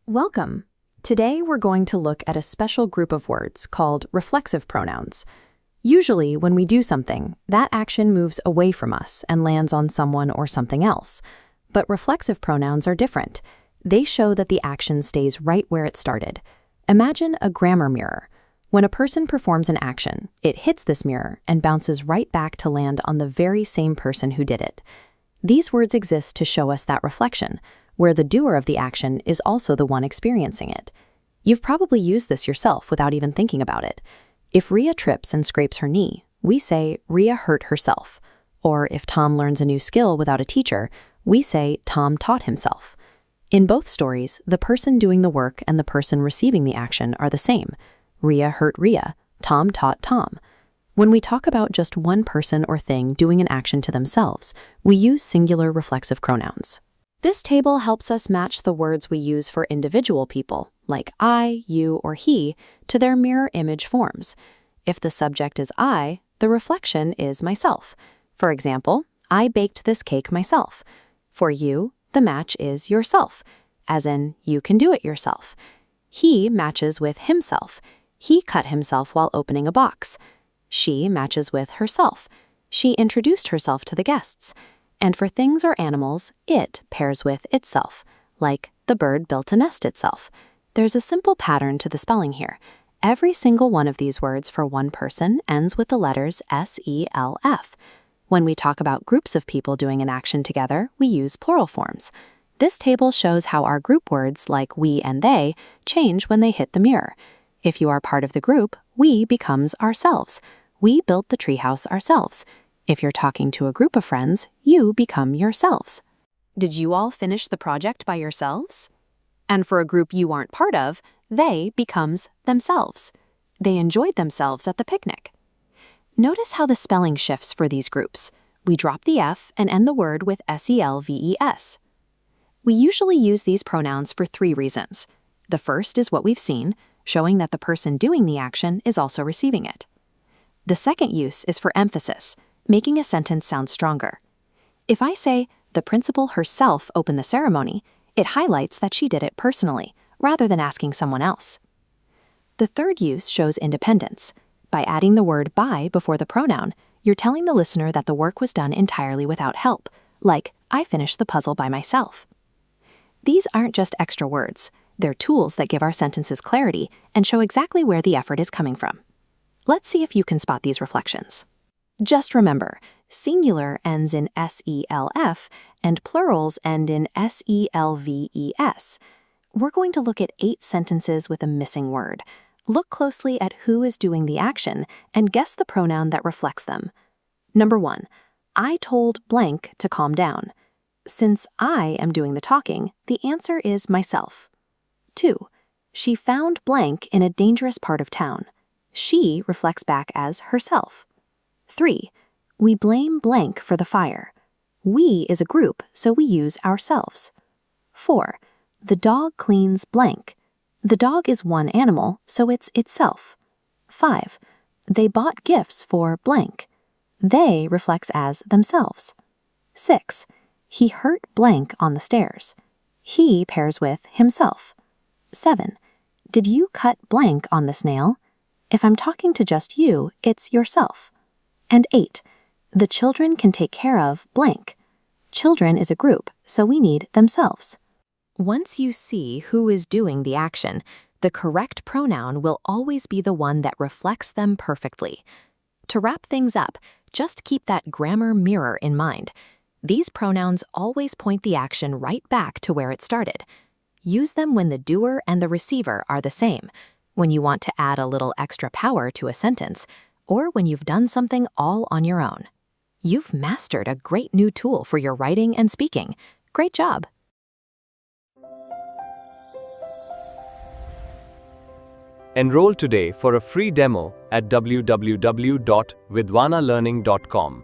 Welcome. Today we're going to look at a special group of words called reflexive pronouns. Usually, when we do something, that action moves away from us and lands on someone or something else. But reflexive pronouns are different. They show that the action stays right where it started. Imagine a grammar mirror. When a person performs an action, it hits this mirror and bounces right back to land on the very same person who did it. These words exist to show us that reflection, where the doer of the action is also the one experiencing it. You've probably used this yourself without even thinking about it. If Ria trips and scrapes her knee, we say Ria hurt herself. Or if Tom learns a new skill without a teacher, we say Tom taught himself. In both stories, the person doing the work and the person receiving the action are the same. Ria hurt Ria, Tom taught Tom. When we talk about just one person or thing doing an action to themselves, we use singular reflexive pronouns. This table helps us match the words we use for individual people, like I, you, or he, to their mirror image forms. If the subject is I, the reflection is myself. For example, I baked this cake myself. For you, the match is yourself, as in you can do it yourself. He matches with himself. He cut himself while opening a box. She matches with herself. She introduced herself to the guests. And for things or animals, it pairs with itself, like the bird built a nest itself. There's a simple pattern to the spelling here. Every single one of these words for one person ends with the letters S-E-L-F. When we talk about groups of people doing an action together, we use plural forms. This table shows how our group words, like we and they, change when they hit the mirror. If you are part of the group, we becomes ourselves. We built the treehouse ourselves. If you're talking to a group of friends, you become yourselves. Did you all finish the project by yourselves? And for a group you aren't part of, they becomes themselves. They enjoyed themselves at the picnic. Notice how the spelling shifts for these groups. We drop the F and end the word with selves. We usually use these pronouns for 3 reasons. The first is what we've seen, showing that the person doing the action is also receiving it. The second use is for emphasis, making a sentence sound stronger. If I say, the principal herself opened the ceremony, it highlights that she did it personally, rather than asking someone else. The third use shows independence. By adding the word by before the pronoun, you're telling the listener that the work was done entirely without help, like, I finished the puzzle by myself. These aren't just extra words. They're tools that give our sentences clarity and show exactly where the effort is coming from. Let's see if you can spot these reflections. Just remember, singular ends in self and plurals end in selves. We're going to look at 8 sentences with a missing word. Look closely at who is doing the action and guess the pronoun that reflects them. Number 1, I told blank to calm down. Since I am doing the talking, the answer is myself. 2, she found blank in a dangerous part of town. She reflects back as herself. 3, we blame blank for the fire. We is a group, so we use ourselves. 4, the dog cleans blank. The dog is one animal, so it's itself. 5, they bought gifts for blank. They reflects as themselves. 6, he hurt blank on the stairs. He pairs with himself. 7, did you cut blank on this nail? If I'm talking to just you, it's yourself. And 8, the children can take care of blank. Children is a group, so we need themselves. Once you see who is doing the action, the correct pronoun will always be the one that reflects them perfectly. To wrap things up, just keep that grammar mirror in mind. These pronouns always point the action right back to where it started. Use them when the doer and the receiver are the same, when you want to add a little extra power to a sentence, or when you've done something all on your own. You've mastered a great new tool for your writing and speaking. Great job! Enroll today for a free demo at www.vidvanalearning.com.